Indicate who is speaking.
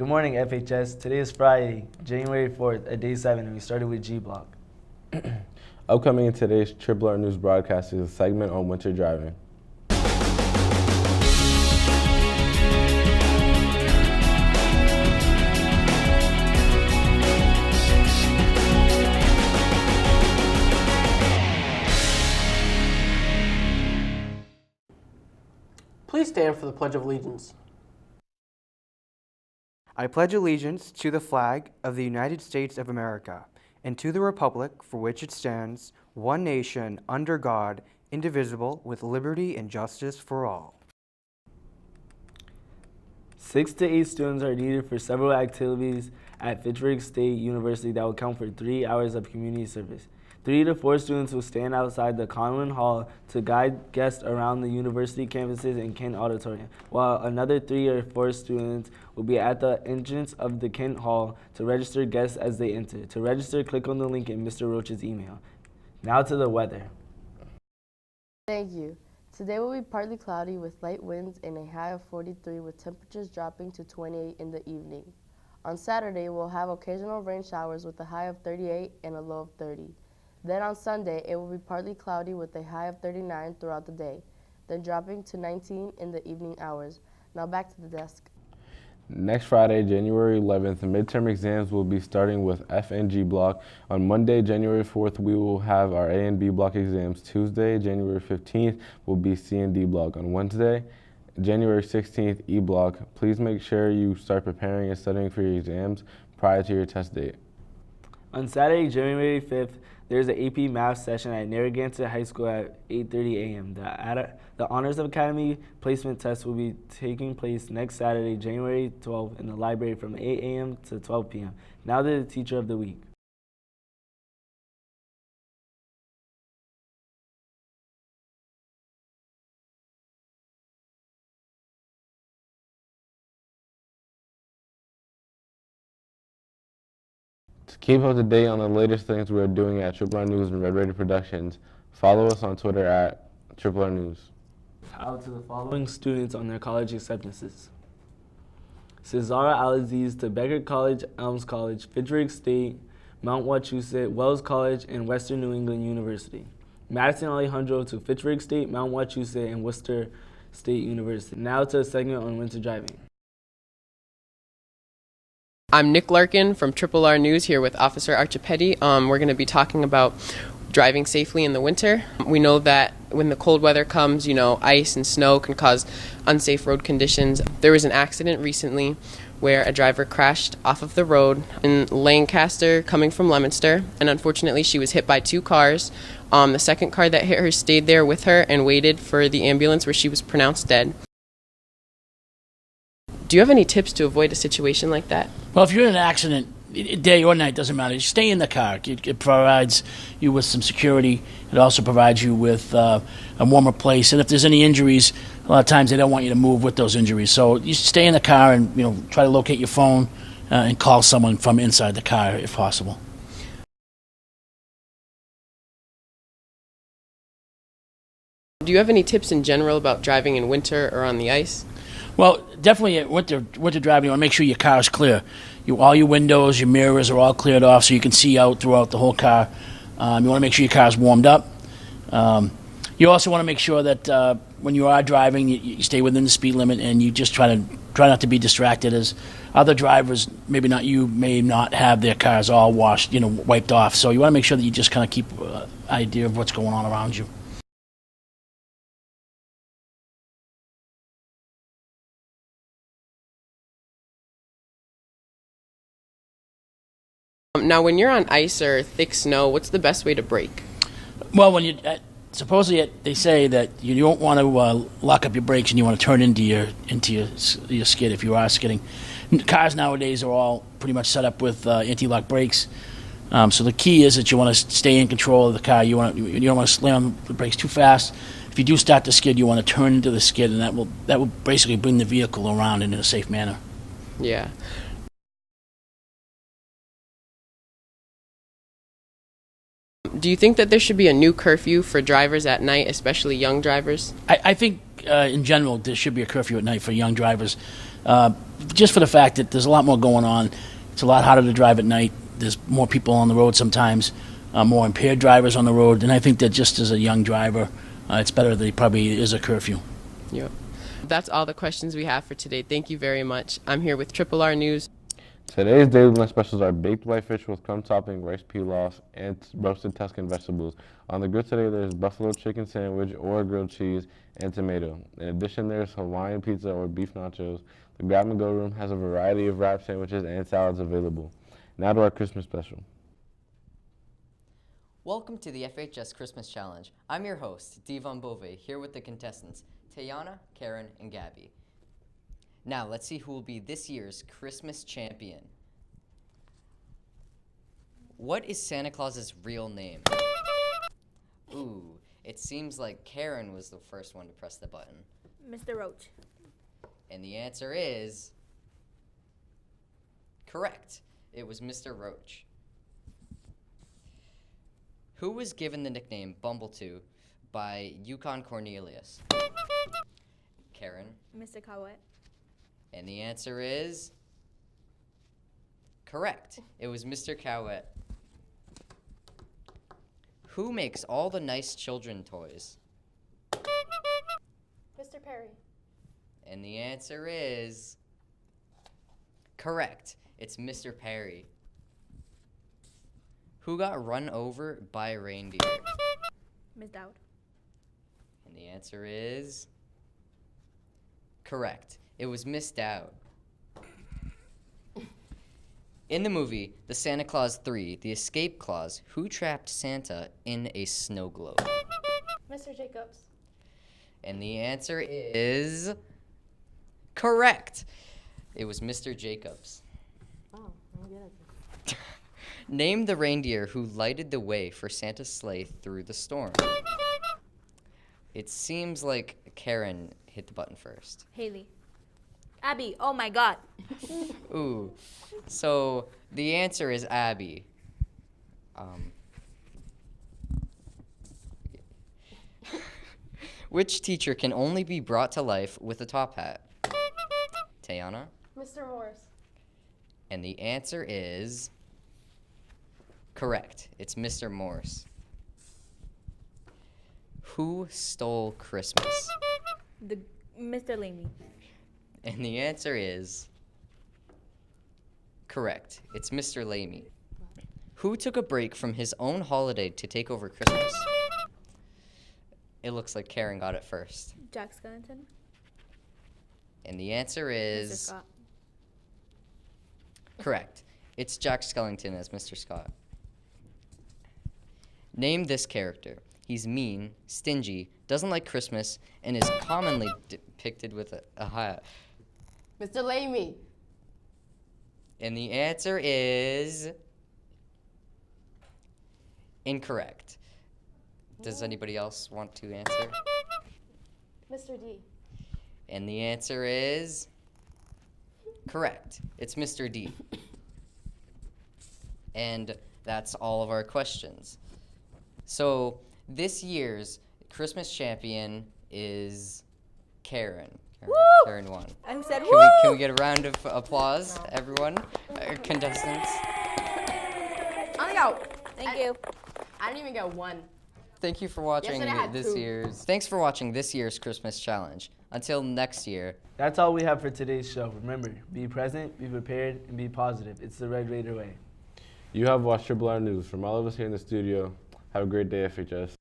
Speaker 1: Good morning, FHS. Today is Friday, January 4th, at day 7, and we started with G Block.
Speaker 2: Upcoming in today's TripleR News broadcast is a segment on winter driving.
Speaker 3: Please stand for the Pledge of Allegiance.
Speaker 4: I pledge allegiance to the flag of the United States of America and to the republic for which it stands, one nation, under God, indivisible, with liberty and justice for all.
Speaker 1: 6 to 8 students are needed for several activities at Fitchburg State University that will count for 3 hours of community service. 3 to 4 students will stand outside the Conlon Hall to guide guests around the university campuses and Kent Auditorium, while another 3 or 4 students will be at the entrance of the Kent Hall to register guests as they enter. To register, click on the link in Mr. Roach's email. Now to the weather.
Speaker 5: Thank you. Today will be partly cloudy with light winds and a high of 43 with temperatures dropping to 28 in the evening. On Saturday, we'll have occasional rain showers with a high of 38 and a low of 30. Then on Sunday, it will be partly cloudy with a high of 39 throughout the day, then dropping to 19 in the evening hours. Now back to the desk.
Speaker 2: Next Friday, January 11th, the midterm exams will be starting with F and G block. On Monday, January 4th, we will have our A and B block exams. Tuesday, January 15th, will be C and D block. On Wednesday, January 16th, E block. Please make sure you start preparing and studying for your exams prior to your test date.
Speaker 1: On Saturday, January 5th, there's an AP Math session at Narragansett High School at 8:30 a.m. The Honors Academy placement test will be taking place next Saturday, January 12th, in the library from 8 a.m. to 12 p.m. Now to the Teacher of the Week.
Speaker 2: To keep up to date on the latest things we are doing at TripleR News and Red Radio Productions, follow us on Twitter at TripleR News.
Speaker 1: Out to the following students on their college acceptances: Cesara Alaziz to Beckett College, Elms College, Fitchburg State, Mount Wachusett, Wells College, and Western New England University. Madison Alejandro to Fitchburg State, Mount Wachusett, and Worcester State University. Now to a segment on winter driving.
Speaker 6: I'm Nick Larkin from TripleR News here with Officer Archipedi. We're going to be talking about driving safely in the winter. We know that when the cold weather comes, ice and snow can cause unsafe road conditions. There was an accident recently where a driver crashed off of the road in Lancaster coming from Leominster, and unfortunately she was hit by 2 cars. The second car that hit her stayed there with her and waited for the ambulance where she was pronounced dead. Do you have any tips to avoid a situation like that?
Speaker 7: Well, if you're in an accident, day or night, doesn't matter. Stay in the car. It provides you with some security. It also provides you with a warmer place. And if there's any injuries, a lot of times they don't want you to move with those injuries. So you stay in the car and try to locate your phone and call someone from inside the car if possible.
Speaker 6: Do you have any tips in general about driving in winter or on the ice?
Speaker 7: Well, definitely at winter driving, you want to make sure your car is clear. All your windows, your mirrors are all cleared off so you can see out throughout the whole car. You want to make sure your car is warmed up. You also want to make sure that when you are driving, you stay within the speed limit and you just try not to be distracted, as other drivers, maybe not you, may not have their cars all washed, wiped off. So you want to make sure that you just kind of keep an idea of what's going on around you.
Speaker 6: Now, when you're on ice or thick snow, what's the best way to brake?
Speaker 7: Well, when you supposedly they say that you don't want to lock up your brakes and you want to turn into your skid if you are skidding. Cars nowadays are all pretty much set up with anti-lock brakes. So the key is that you want to stay in control of the car. You don't want to slam on the brakes too fast. If you do start to skid, you want to turn into the skid, and that will basically bring the vehicle around in a safe manner.
Speaker 6: Yeah. Do you think that there should be a new curfew for drivers at night, especially young drivers?
Speaker 7: I think in general there should be a curfew at night for young drivers. just for the fact that there's a lot more going on. It's a lot harder to drive at night. There's more people on the road sometimes, more impaired drivers on the road, and I think that just as a young driver, it's better that he probably is a curfew.
Speaker 6: Yep. That's all the questions we have for today. Thank you very much. I'm here with Triple R News.
Speaker 2: Today's daily lunch specials are baked whitefish with crumb topping, rice pilaf, and roasted Tuscan vegetables. On the grill today, there's buffalo chicken sandwich or grilled cheese and tomato. In addition, there's Hawaiian pizza or beef nachos. The Grab and Go room has a variety of wrap sandwiches and salads available. Now to our Christmas special.
Speaker 8: Welcome to the FHS Christmas Challenge. I'm your host, Devon Bove, here with the contestants, Tayana, Karen, and Gabby. Now, let's see who will be this year's Christmas champion. What is Santa Claus's real name? Ooh, it seems like Karen was the first one to press the button.
Speaker 9: Mr. Roach.
Speaker 8: And the answer is correct. It was Mr. Roach. Who was given the nickname Bumbletoo by Yukon Cornelius? Karen.
Speaker 9: Mr. Cowett.
Speaker 8: And the answer is correct. It was Mr. Cowett. Who makes all the nice children toys?
Speaker 9: Mr. Perry.
Speaker 8: And the answer is correct. It's Mr. Perry. Who got run over by a reindeer?
Speaker 9: Ms. Dowd.
Speaker 8: And the answer is correct. It was Miss Dowd. In the movie, The Santa Claus 3, The Escape Clause, who trapped Santa in a snow globe?
Speaker 9: Mr. Jacobs.
Speaker 8: And the answer is correct. It was Mr. Jacobs.
Speaker 5: Oh, I'm good at this.
Speaker 8: Name the reindeer who lighted the way for Santa's sleigh through the storm. It seems like Karen hit the button first.
Speaker 9: Haley. Abby. Oh my God.
Speaker 8: Ooh. So the answer is Abby. Which teacher can only be brought to life with a top hat? Tayana?
Speaker 5: Mr. Morris.
Speaker 8: And the answer is correct. It's Mr. Morse. Who stole Christmas?
Speaker 9: Mr. Lamy.
Speaker 8: And the answer is correct. It's Mr. Lamy. Who took a break from his own holiday to take over Christmas? It looks like Karen got it first.
Speaker 9: Jack Skellington.
Speaker 8: And the answer
Speaker 9: Mr.
Speaker 8: is
Speaker 9: Scott.
Speaker 8: correct. It's Jack Skellington as Mr. Scott. Name this character. He's mean, stingy, doesn't like Christmas, and is commonly depicted with a hat.
Speaker 5: Mr. Lamy.
Speaker 8: And the answer is incorrect. Does anybody else want to answer?
Speaker 9: Mr. D.
Speaker 8: And the answer is correct. It's Mr. D. And that's all of our questions. So this year's Christmas champion is Karen. Karen won.
Speaker 9: I said
Speaker 8: Can we get a round of applause, everyone? Contestants.
Speaker 9: On the go. Thank you.
Speaker 5: I didn't even get one.
Speaker 8: Thank you for watching
Speaker 5: Yesterday I had
Speaker 8: this
Speaker 5: two.
Speaker 8: year's. Thanks for watching this year's Christmas challenge. Until next year.
Speaker 1: That's all we have for today's show. Remember, be present, be prepared, and be positive. It's the Red Raider way.
Speaker 2: You have watched Triple R News. From all of us here in the studio, have a great day, FHS.